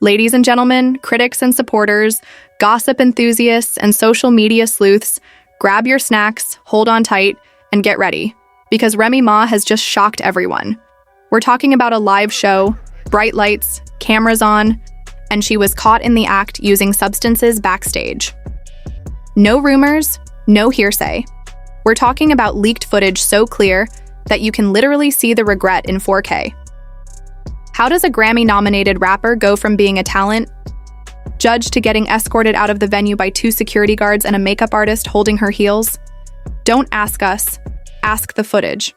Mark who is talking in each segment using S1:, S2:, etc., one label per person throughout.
S1: Ladies and gentlemen, critics and supporters, gossip enthusiasts, and social media sleuths, grab your snacks, hold on tight, and get ready, because Remy Ma has just shocked everyone. We're talking about a live show, bright lights, cameras on, and she was caught in the act using substances backstage. No rumors, no hearsay. We're talking about leaked footage so clear that you can literally see the regret in 4K. How does a Grammy-nominated rapper go from being a talent judge to getting escorted out of the venue by 2 security guards and a makeup artist holding her heels? Don't ask us, ask the footage.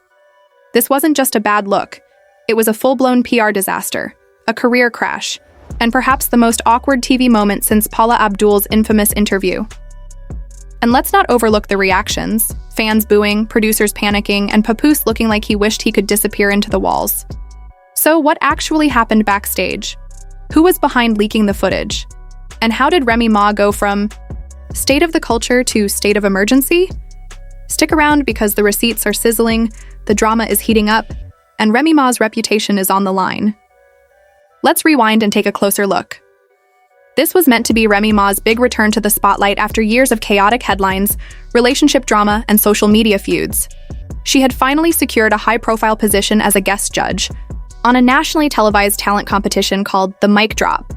S1: This wasn't just a bad look. It was a full-blown PR disaster, a career crash, and perhaps the most awkward TV moment since Paula Abdul's infamous interview. And let's not overlook the reactions: fans booing, producers panicking, and Papoose looking like he wished he could disappear into the walls. So what actually happened backstage? Who was behind leaking the footage? And how did Remy Ma go from state of the culture to state of emergency? Stick around because the receipts are sizzling, the drama is heating up, and Remy Ma's reputation is on the line. Let's rewind and take a closer look. This was meant to be Remy Ma's big return to the spotlight after years of chaotic headlines, relationship drama, and social media feuds. She had finally secured a high-profile position as a guest judge on a nationally televised talent competition called The Mic Drop.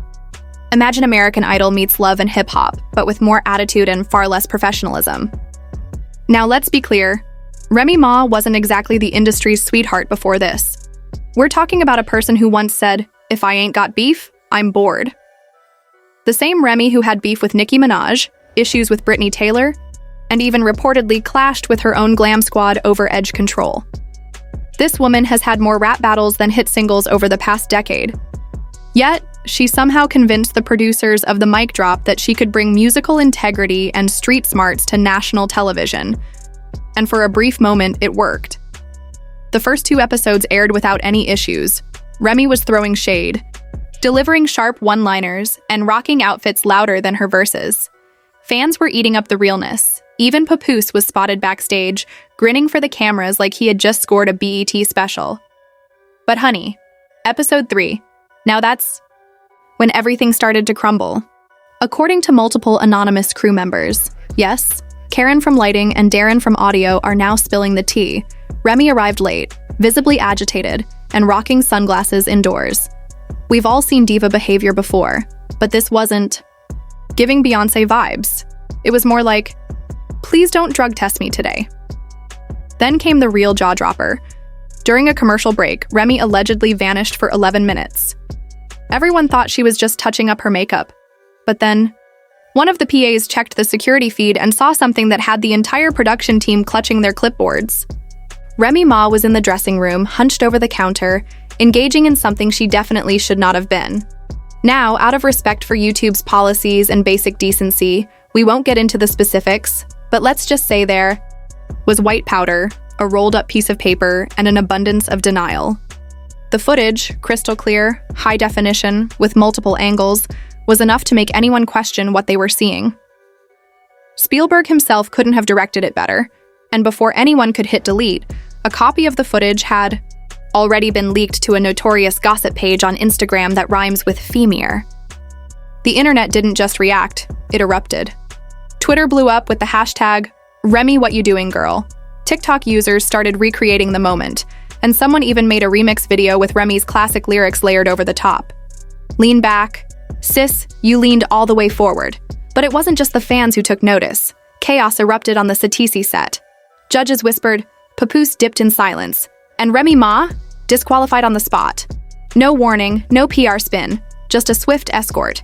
S1: Imagine American Idol meets Love and Hip Hop, but with more attitude and far less professionalism. Now let's be clear, Remy Ma wasn't exactly the industry's sweetheart before this. We're talking about a person who once said, "If I ain't got beef, I'm bored." The same Remy who had beef with Nicki Minaj, issues with Britney Taylor, and even reportedly clashed with her own glam squad over Edge Control. This woman has had more rap battles than hit singles over the past decade. Yet, she somehow convinced the producers of The Mic Drop that she could bring musical integrity and street smarts to national television. And for a brief moment, it worked. The first 2 episodes aired without any issues. Remy was throwing shade, delivering sharp one-liners, and rocking outfits louder than her verses. Fans were eating up the realness. Even Papoose was spotted backstage, grinning for the cameras like he had just scored a BET special. But honey, episode 3, now that's when everything started to crumble. According to multiple anonymous crew members, yes, Karen from lighting and Darren from audio are now spilling the tea. Remy arrived late, visibly agitated, and rocking sunglasses indoors. We've all seen diva behavior before, but this wasn't giving Beyoncé vibes. It was more like, please don't drug test me today. Then came the real jaw-dropper. During a commercial break, Remy allegedly vanished for 11 minutes. Everyone thought she was just touching up her makeup. But then, one of the PAs checked the security feed and saw something that had the entire production team clutching their clipboards. Remy Ma was in the dressing room, hunched over the counter, engaging in something she definitely should not have been. Now, out of respect for YouTube's policies and basic decency, we won't get into the specifics, but let's just say there was white powder, a rolled-up piece of paper, and an abundance of denial. The footage, crystal clear, high definition, with multiple angles, was enough to make anyone question what they were seeing. Spielberg himself couldn't have directed it better, and before anyone could hit delete, a copy of the footage had already been leaked to a notorious gossip page on Instagram that rhymes with femere. The internet didn't just react, it erupted. Twitter blew up with the hashtag, Remy what you doing girl. TikTok users started recreating the moment, and someone even made a remix video with Remy's classic lyrics layered over the top. Lean back. Sis, you leaned all the way forward. But it wasn't just the fans who took notice. Chaos erupted on the Satisi set. Judges whispered, Papoose dipped in silence, and Remy Ma disqualified on the spot. No warning, no PR spin, just a swift escort.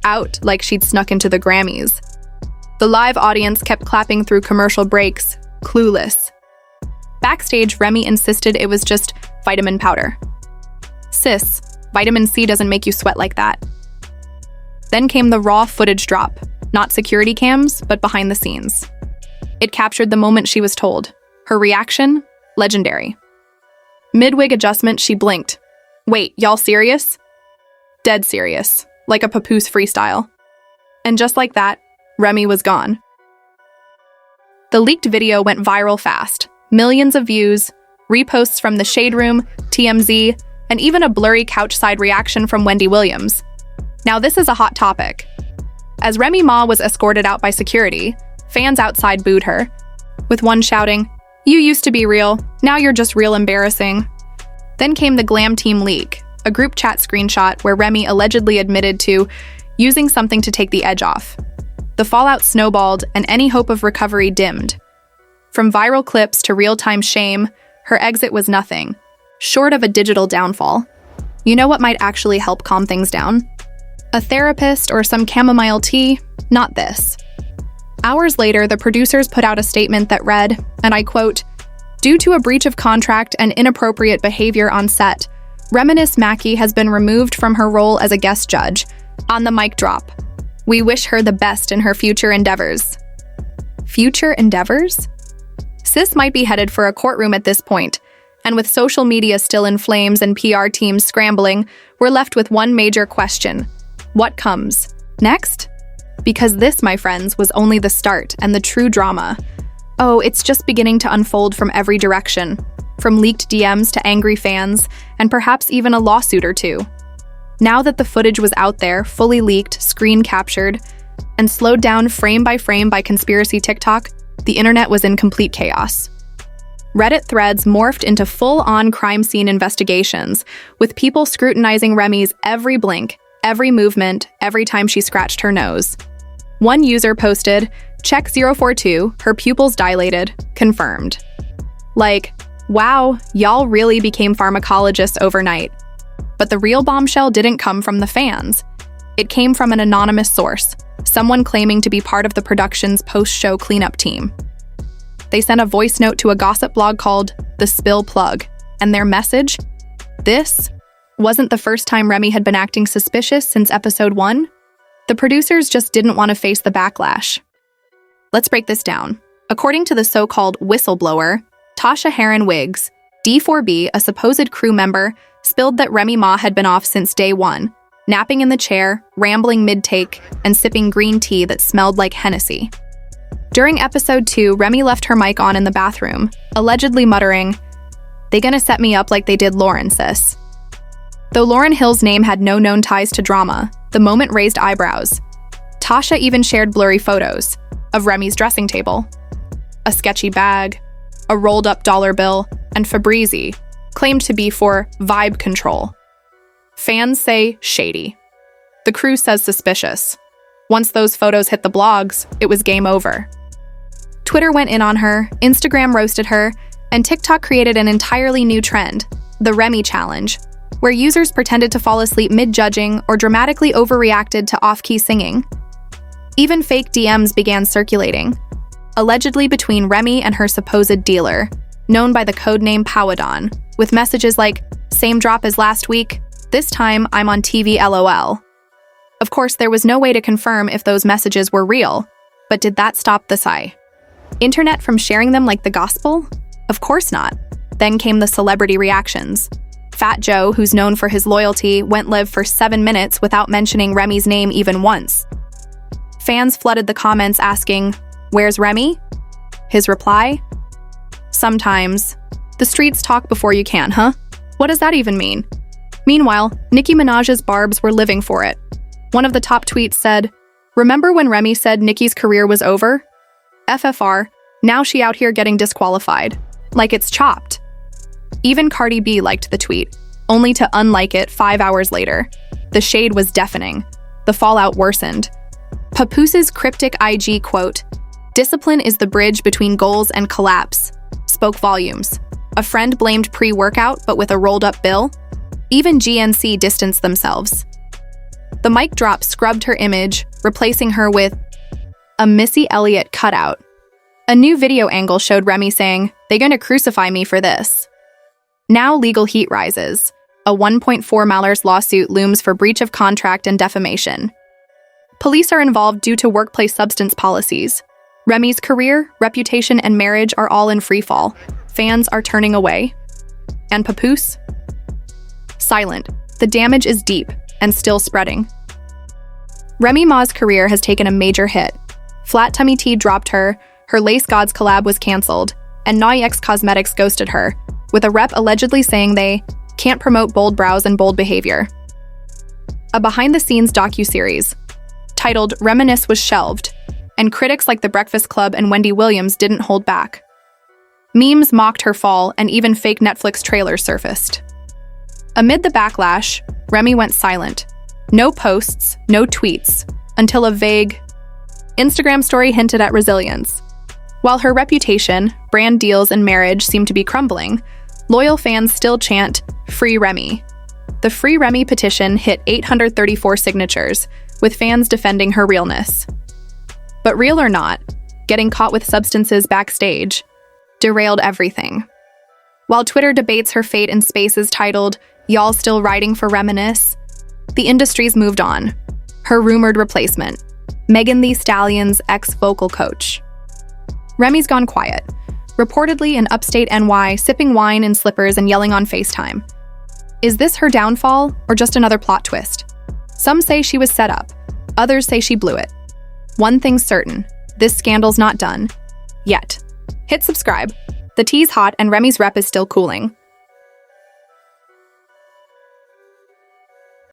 S1: Out like she'd snuck into the Grammys. The live audience kept clapping through commercial breaks, clueless. Backstage, Remy insisted it was just vitamin powder. Sis, vitamin C doesn't make you sweat like that. Then came the raw footage drop, not security cams, but behind the scenes. It captured the moment she was told. Her reaction, legendary. Mid-wig adjustment, she blinked. Wait, y'all serious? Dead serious, like a Papoose freestyle. And just like that, Remy was gone. The leaked video went viral fast. Millions of views, reposts from the Shade Room, TMZ, and even a blurry couch-side reaction from Wendy Williams. Now this is a hot topic. As Remy Ma was escorted out by security, fans outside booed her, with one shouting, "You used to be real, now you're just real embarrassing." Then came the Glam Team leak, a group chat screenshot where Remy allegedly admitted to using something to take the edge off. The fallout snowballed and any hope of recovery dimmed. From viral clips to real-time shame, her exit was nothing, short of a digital downfall. You know what might actually help calm things down? A therapist or some chamomile tea? Not this. Hours later, the producers put out a statement that read, and I quote, "Due to a breach of contract and inappropriate behavior on set, Reminisce Mackey has been removed from her role as a guest judge." On the mic drop. We wish her the best in her future endeavors. Future endeavors? Sis might be headed for a courtroom at this point, and with social media still in flames and PR teams scrambling, we're left with one major question. What comes next? Because this, my friends, was only the start and the true drama. Oh, it's just beginning to unfold from every direction, from leaked DMs to angry fans, and perhaps even a lawsuit or two. Now that the footage was out there, fully leaked, screen captured, and slowed down frame by conspiracy TikTok, the internet was in complete chaos. Reddit threads morphed into full-on crime scene investigations, with people scrutinizing Remy's every blink, every movement, every time she scratched her nose. One user posted, "Check 042, her pupils dilated, confirmed." Like, wow, y'all really became pharmacologists overnight. But the real bombshell didn't come from the fans. It came from an anonymous source, someone claiming to be part of the production's post-show cleanup team. They sent a voice note to a gossip blog called The Spill Plug, and their message? This wasn't the first time Remy had been acting suspicious since episode 1. The producers just didn't want to face the backlash. Let's break this down. According to the so-called whistleblower, Tasha Heron Wiggs, D4B, a supposed crew member, spilled that Remy Ma had been off since day 1, napping in the chair, rambling mid-take, and sipping green tea that smelled like Hennessy. During episode 2, Remy left her mic on in the bathroom, allegedly muttering, "They gonna set me up like they did Lauren, sis." Though Lauryn Hill's name had no known ties to drama, the moment raised eyebrows. Tasha even shared blurry photos of Remy's dressing table. A sketchy bag, a rolled-up dollar bill, and Febreze, claimed to be for vibe control. Fans say shady. The crew says suspicious. Once those photos hit the blogs, it was game over. Twitter went in on her, Instagram roasted her, and TikTok created an entirely new trend, the Remy Challenge, where users pretended to fall asleep mid-judging or dramatically overreacted to off-key singing. Even fake DMs began circulating, allegedly between Remy and her supposed dealer, known by the codename Powadon, with messages like, "Same drop as last week, this time I'm on TV LOL." Of course, there was no way to confirm if those messages were real, but did that stop the sigh? Internet from sharing them like the gospel? Of course not. Then came the celebrity reactions. Fat Joe, who's known for his loyalty, went live for 7 minutes without mentioning Remy's name even once. Fans flooded the comments asking, "Where's Remy?" His reply? "Sometimes. The streets talk before you can, huh?" What does that even mean? Meanwhile, Nicki Minaj's barbs were living for it. One of the top tweets said, "Remember when Remy said Nicki's career was over? FFR, now she out here getting disqualified. Like it's chopped." Even Cardi B liked the tweet, only to unlike it 5 hours later. The shade was deafening. The fallout worsened. Papooses' cryptic IG quote, "Discipline is the bridge between goals and collapse," spoke volumes. A friend blamed pre-workout, but with a rolled-up bill? Even GNC distanced themselves. The mic drop scrubbed her image, replacing her with a Missy Elliott cutout. A new video angle showed Remy saying, "They gonna crucify me for this." Now legal heat rises. A $1.4 million lawsuit looms for breach of contract and defamation. Police are involved due to workplace substance policies. Remy's career, reputation, and marriage are all in freefall. Fans are turning away. And Papoose? Silent. The damage is deep and still spreading. Remy Ma's career has taken a major hit. Flat Tummy Tea dropped her, her Lace Gods collab was cancelled, and Naughty X Cosmetics ghosted her, with a rep allegedly saying they can't promote bold brows and bold behavior. a behind-the-scenes docuseries titled Reminisce was shelved, and critics like The Breakfast Club and Wendy Williams didn't hold back. Memes mocked her fall, and even fake Netflix trailers surfaced. Amid the backlash, Remy went silent. No posts, no tweets, until a vague Instagram story hinted at resilience. While her reputation, brand deals, and marriage seem to be crumbling, loyal fans still chant, "Free Remy." The Free Remy petition hit 834 signatures, with fans defending her realness. But real or not, getting caught with substances backstage derailed everything. While Twitter debates her fate in spaces titled, "Y'all still riding for Reminisce?" the industry's moved on. Her rumored replacement, Megan Thee Stallion's ex-vocal coach. Remy's gone quiet, reportedly in upstate NY, sipping wine in slippers and yelling on FaceTime. Is this her downfall, or just another plot twist? Some say she was set up, others say she blew it. One thing's certain, this scandal's not done. Yet. Hit subscribe. The tea's hot and Remy's rep is still cooling.